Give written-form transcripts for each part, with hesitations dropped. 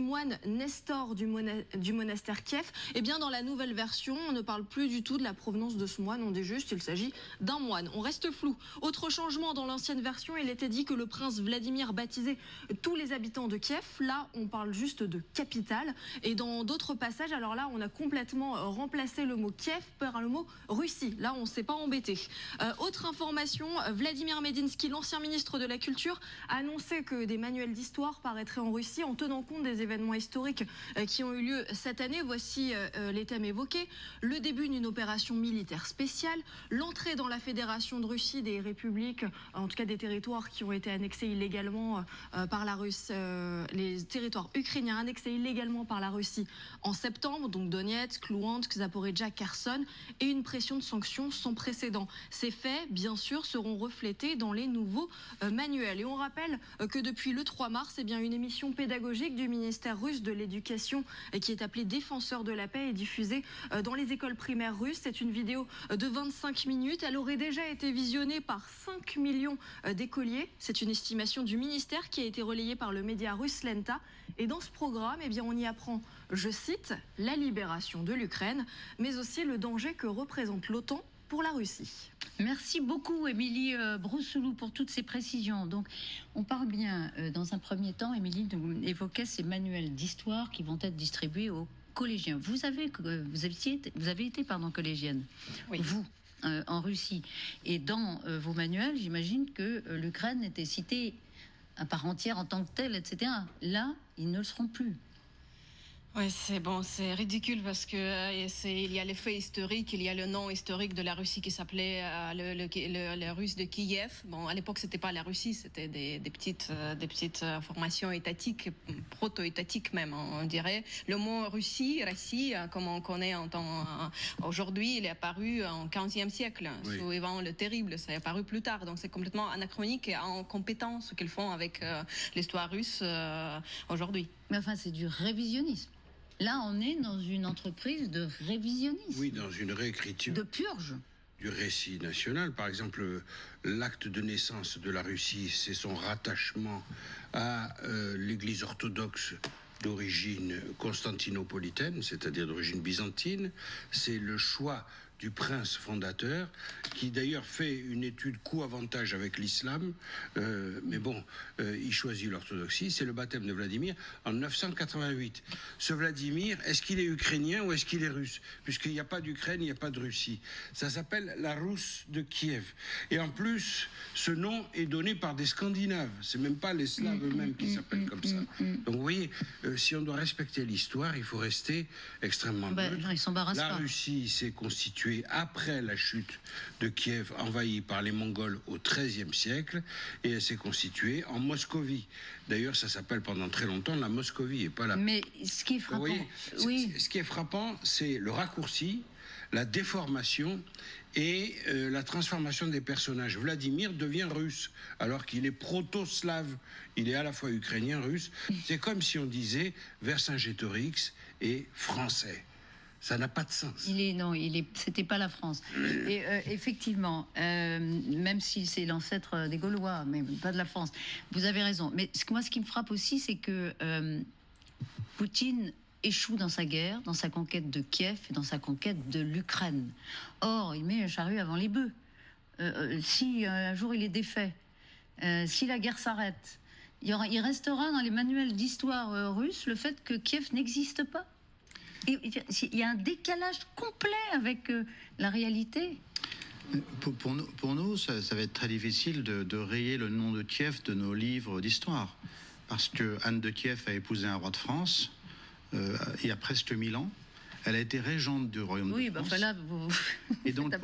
Moine Nestor du monastère Kiev, eh bien dans la nouvelle version, on ne parle plus du tout de la provenance de ce moine, on dit juste qu'il s'agit d'un moine. On reste flou. Autre changement dans l'ancienne version, il était dit que le prince Vladimir baptisait tous les habitants de Kiev. Là, on parle juste de capitale. Et dans d'autres passages, alors là, on a complètement remplacé le mot Kiev par le mot Russie. Là, on ne s'est pas embêté. Autre information, Vladimir Medinsky, l'ancien ministre de la Culture, a annoncé que des manuels d'histoire paraîtraient en Russie en tenant compte des événements historiques qui ont eu lieu cette année. Voici les thèmes évoqués. Le début d'une opération militaire spéciale, l'entrée dans la Fédération de Russie des républiques, en tout cas des territoires qui ont été annexés illégalement par la Russie, les territoires ukrainiens annexés illégalement par la Russie en septembre, donc Donetsk, Louhansk, Zaporijjia, Kherson, et une pression de sanctions sans précédent. Ces faits, bien sûr, seront reflétés dans les nouveaux manuels. Et on rappelle que depuis le 3 mars, eh bien, une émission pédagogique du ministère russe de l'éducation qui est appelée Défenseur de la paix est diffusée dans les écoles primaires russes. C'est une vidéo de 25 minutes. Elle aurait déjà été visionnée par 5 millions d'écoliers. C'est une estimation du ministère qui a été relayée par le média russe Lenta. Et dans ce programme, eh bien, on y apprend, je cite, la libération de l'Ukraine, mais aussi le danger que représente l'OTAN pour la Russie. Merci beaucoup, Émilie Broussoulou, pour toutes ces précisions. Donc, on parle bien, dans un premier temps, Émilie évoquait ces manuels d'histoire qui vont être distribués aux collégiens. Vous avez été collégienne, oui. Vous, en Russie. Et dans vos manuels, j'imagine que l'Ukraine était citée à part entière en tant que telle, etc. Là, ils ne le seront plus. Oui, c'est ridicule parce que il y a les faits historiques, il y a le nom historique de la Russie qui s'appelait le Russe de Kiev. Bon, à l'époque, c'était pas la Russie, c'était des petites formations étatiques, proto-étatiques même, on dirait. Le mot Russie, comme on connaît aujourd'hui, il est apparu en 15e siècle, oui. Sous Ivan le Terrible. Ça est apparu plus tard, donc c'est complètement anachronique et incompétent ce qu'ils font avec l'histoire russe aujourd'hui. Mais enfin, c'est du révisionnisme. Là, on est dans une entreprise de révisionnisme. Oui, dans une réécriture. De purge. Du récit national. Par exemple, l'acte de naissance de la Russie, c'est son rattachement à l'Église orthodoxe d'origine constantinopolitaine, c'est-à-dire d'origine byzantine. C'est le choix du prince fondateur, qui d'ailleurs fait une étude coût-avantage avec l'islam, mais bon, il choisit l'orthodoxie. C'est le baptême de Vladimir en 988. Ce Vladimir, est-ce qu'il est ukrainien ou est-ce qu'il est russe? Puisqu'il n'y a pas d'Ukraine, il n'y a pas de Russie. Ça s'appelle la Rousse de Kiev. Et en plus, ce nom est donné par des Scandinaves. C'est même pas les Slaves eux-mêmes qui s'appellent comme ça. Donc vous voyez, si on doit respecter l'histoire, il faut rester extrêmement neutre. La Russie s'est constituée après la chute de Kiev, envahie par les Mongols au XIIIe siècle, et elle s'est constituée en Moscovie. D'ailleurs, ça s'appelle pendant très longtemps la Moscovie et pas la... Mais ce qui est frappant... Voyez, oui. Ce qui est frappant, c'est le raccourci, la déformation et la transformation des personnages. Vladimir devient russe, alors qu'il est proto-slave. Il est à la fois ukrainien, russe. C'est comme si on disait Vercingétorix est français. Ça n'a pas de sens. C'était pas la France. Et effectivement, même si c'est l'ancêtre des Gaulois, mais pas de la France, vous avez raison. Mais ce qui me frappe aussi, c'est que Poutine échoue dans sa guerre, dans sa conquête de Kiev et dans sa conquête de l'Ukraine. Or, il met le charrue avant les bœufs. Si un jour il est défait, si la guerre s'arrête, il restera dans les manuels d'histoire russe le fait que Kiev n'existe pas. Il y a un décalage complet avec la réalité. Pour nous, ça va être très difficile de rayer le nom de Kiev de nos livres d'histoire. Parce que Anne de Kiev a épousé un roi de France il y a presque 1000 ans. Elle a été régente du royaume de France. Oui, là, et donc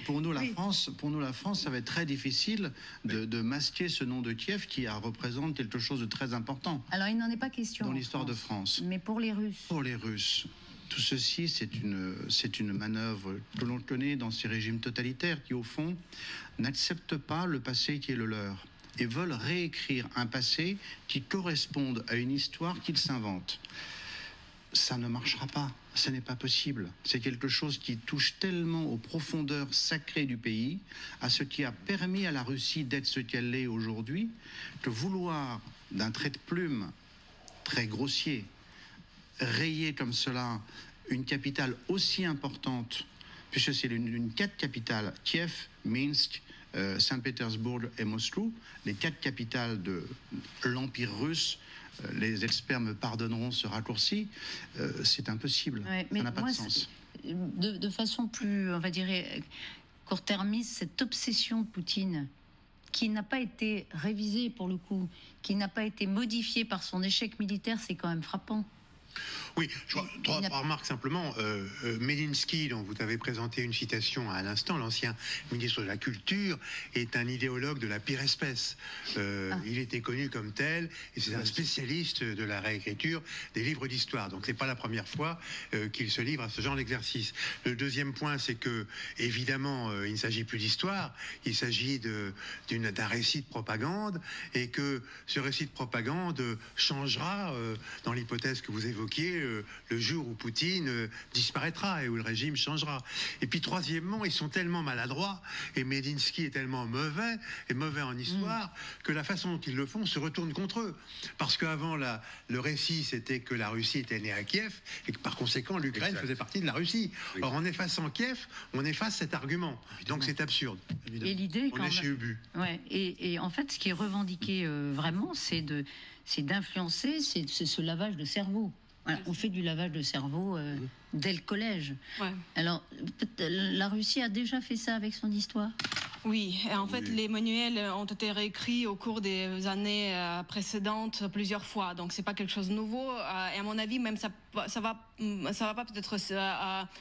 pour nous, la France, ça va être très difficile de masquer ce nom de Kiev qui représente quelque chose de très important. Alors, il n'en est pas question dans l'histoire de France. Mais pour les Russes. Pour les Russes. Tout ceci, c'est une manœuvre que l'on connaît dans ces régimes totalitaires qui, au fond, n'acceptent pas le passé qui est le leur et veulent réécrire un passé qui corresponde à une histoire qu'ils s'inventent. Ça ne marchera pas, ce n'est pas possible. C'est quelque chose qui touche tellement aux profondeurs sacrées du pays, à ce qui a permis à la Russie d'être ce qu'elle est aujourd'hui, que vouloir d'un trait de plume très grossier rayer comme cela une capitale aussi importante, puisque c'est l'une 4 capitales, Kiev, Minsk, Saint-Pétersbourg et Moscou, les 4 capitales de l'Empire russe. Les experts me pardonneront ce raccourci, c'est impossible, ça n'a pas de sens. De façon plus, on va dire, court-termiste, cette obsession de Poutine, qui n'a pas été révisée pour le coup, qui n'a pas été modifiée par son échec militaire, c'est quand même frappant. Oui, trois remarques simplement. Medinsky, dont vous avez présenté une citation à l'instant, l'ancien ministre de la Culture, est un idéologue de la pire espèce. Il était connu comme tel, et c'est un spécialiste de la réécriture des livres d'histoire. Donc c'est pas la première fois qu'il se livre à ce genre d'exercice. Le deuxième point, c'est que, évidemment, il ne s'agit plus d'histoire, il s'agit d'un récit de propagande, et que ce récit de propagande changera, dans l'hypothèse que vous évoquez, le jour où Poutine disparaîtra et où le régime changera. Et puis troisièmement, ils sont tellement maladroits et Medinsky est tellement mauvais en histoire que la façon dont ils le font se retourne contre eux. Parce qu'avant, le récit, c'était que la Russie était née à Kiev et que par conséquent, l'Ukraine faisait partie de la Russie. Oui. Or, en effaçant Kiev, on efface cet argument. Donc c'est absurde. Et l'idée, on est chez Ubu. Ouais, et en fait, ce qui est revendiqué vraiment, c'est d'influencer, c'est ce lavage de cerveau. Voilà, on fait du lavage de cerveau dès le collège. Ouais. Alors, la Russie a déjà fait ça avec son histoire ? Oui, et en fait, les manuels ont été réécrits au cours des années précédentes plusieurs fois, donc c'est pas quelque chose de nouveau. Et à mon avis, même ça va pas peut-être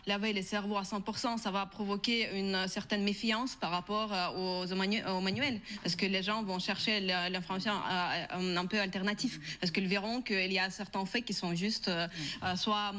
laver les cerveaux à 100%, ça va provoquer une certaine méfiance par rapport aux manuels, parce que les gens vont chercher l'information un peu alternative, parce qu'ils verront qu'il y a certains faits qui sont juste soit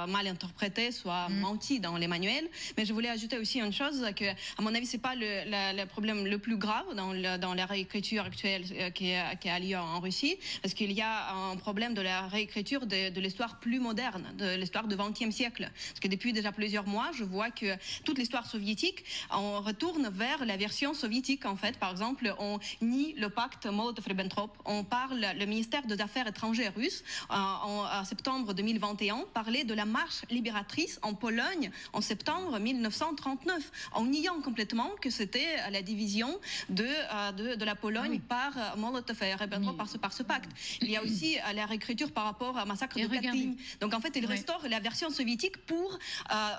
mal interprétés, soit mentis dans les manuels. Mais je voulais ajouter aussi une chose, que à mon avis, c'est pas le problème le plus grave dans la réécriture actuelle qui a lieu en Russie, parce qu'il y a un problème de la réécriture de l'histoire plus moderne, de l'histoire du XXe siècle. Parce que depuis déjà plusieurs mois, je vois que toute l'histoire soviétique, on retourne vers la version soviétique, en fait. Par exemple, on nie le pacte Molotov-Ribbentrop. On parle, le ministère des Affaires étrangères russe, en septembre 2021, parlait de la marche libératrice en Pologne en septembre 1939, en niant complètement que c'était la division de la Pologne par Molotov et Ribbentrop, par ce pacte. Il y a aussi la réécriture par rapport au massacre de Katyn. Donc en fait, il restaure la version soviétique pour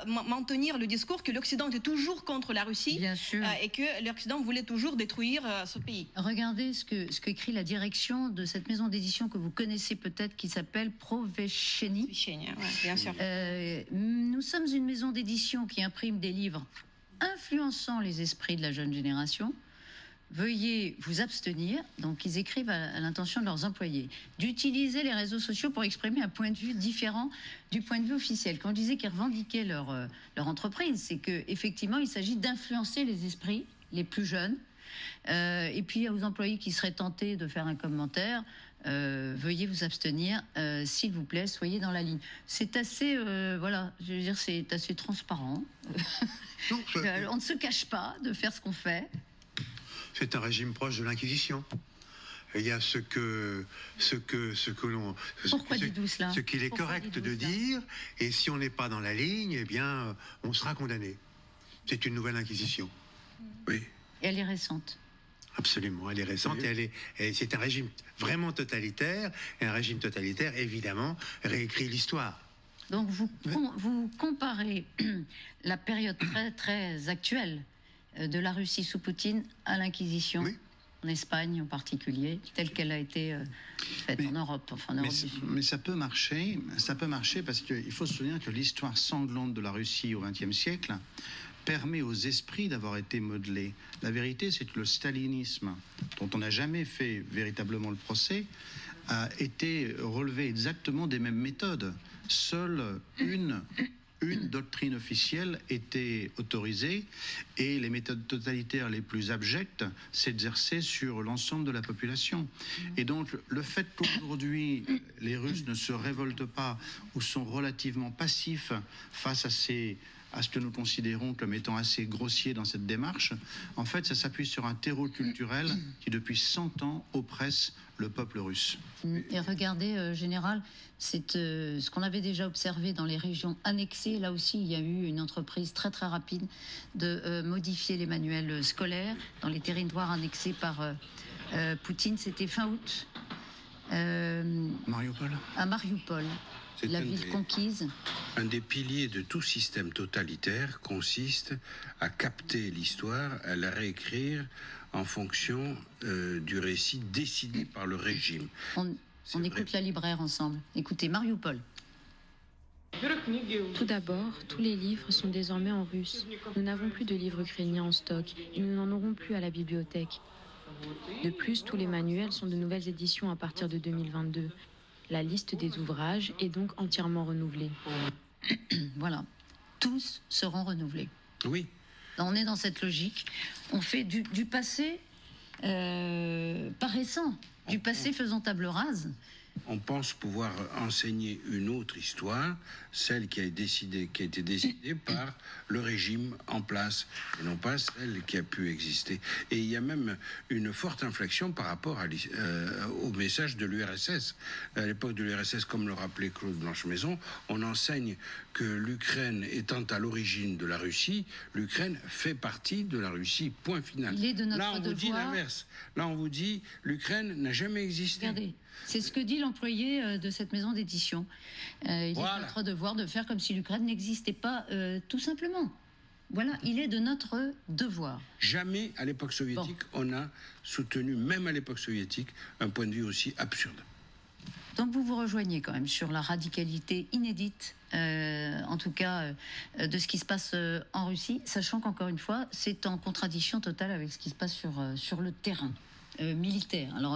maintenir le discours que l'Occident était toujours contre la Russie et que l'Occident voulait toujours détruire ce pays. Regardez ce qu'écrit la direction de cette maison d'édition que vous connaissez peut-être, qui s'appelle Provecheni. Bien sûr. Nous sommes une maison d'édition qui imprime des livres influençant les esprits de la jeune génération. Veuillez vous abstenir, donc ils écrivent à l'intention de leurs employés, d'utiliser les réseaux sociaux pour exprimer un point de vue différent du point de vue officiel. Quand on disait qu'ils revendiquaient leur entreprise, c'est qu'effectivement, il s'agit d'influencer les esprits les plus jeunes. Et puis, aux employés qui seraient tentés de faire un commentaire, veuillez vous abstenir, s'il vous plaît, soyez dans la ligne. C'est assez, voilà, je veux dire, c'est assez transparent. On ne se cache pas de faire ce qu'on fait. C'est un régime proche de l'Inquisition. Il y a ce qu'il est correct de dire, et si on n'est pas dans la ligne, eh bien, on sera condamné. C'est une nouvelle Inquisition. Oui. Et elle est récente. Absolument, elle est récente, oui. Et c'est un régime vraiment totalitaire, et un régime totalitaire, évidemment, réécrit l'histoire. Donc vous comparez la période très, très actuelle de la Russie sous Poutine à l'Inquisition, en Espagne en particulier, telle qu'elle a été faite en Europe, enfin en Europe du Sud. Mais ça peut marcher parce qu'il faut se souvenir que l'histoire sanglante de la Russie au XXe siècle permet aux esprits d'avoir été modelés. La vérité, c'est que le stalinisme, dont on n'a jamais fait véritablement le procès, a été relevé exactement des mêmes méthodes. Seule une doctrine officielle était autorisée et les méthodes totalitaires les plus abjectes s'exerçaient sur l'ensemble de la population. Et donc le fait qu'aujourd'hui les Russes ne se révoltent pas ou sont relativement passifs face à ces à ce que nous considérons comme étant assez grossier dans cette démarche. En fait, ça s'appuie sur un terreau culturel qui, depuis 100 ans, oppresse le peuple russe. Et regardez, Général, c'est ce qu'on avait déjà observé dans les régions annexées. Là aussi, il y a eu une entreprise très très rapide de modifier les manuels scolaires dans les territoires annexés par Poutine. C'était fin août. Mariupol. À Mariupol, la ville conquise. Un des piliers de tout système totalitaire consiste à capter l'histoire, à la réécrire en fonction du récit décidé par le régime. On écoute la libraire ensemble. Écoutez, Mariupol. Tout d'abord, tous les livres sont désormais en russe. Nous n'avons plus de livres ukrainiens en stock et nous n'en aurons plus à la bibliothèque. De plus, tous les manuels sont de nouvelles éditions à partir de 2022. La liste des ouvrages est donc entièrement renouvelée. Voilà, tous seront renouvelés. Oui. On est dans cette logique. On fait du passé pas récent, du passé faisant table rase. On pense pouvoir enseigner une autre histoire, celle qui a été décidée par le régime en place, et non pas celle qui a pu exister. Et il y a même une forte inflexion par rapport au message de l'URSS. À l'époque de l'URSS, comme le rappelait Claude Blanche-Maison, on enseigne que l'Ukraine étant à l'origine de la Russie, l'Ukraine fait partie de la Russie, point final. Il est de notre Là, on vous dit devoir. l'inverse. Là, on vous dit l'Ukraine n'a jamais existé. Regardez, c'est ce que dit l'employé de cette maison d'édition. Il est de notre devoir de faire comme si l'Ukraine n'existait pas, tout simplement. Voilà, il est de notre devoir. Jamais, à l'époque soviétique, on a soutenu, même à l'époque soviétique, un point de vue aussi absurde. Donc vous vous rejoignez quand même sur la radicalité inédite, en tout cas, de ce qui se passe en Russie, sachant qu'encore une fois, c'est en contradiction totale avec ce qui se passe sur le terrain militaire. Alors,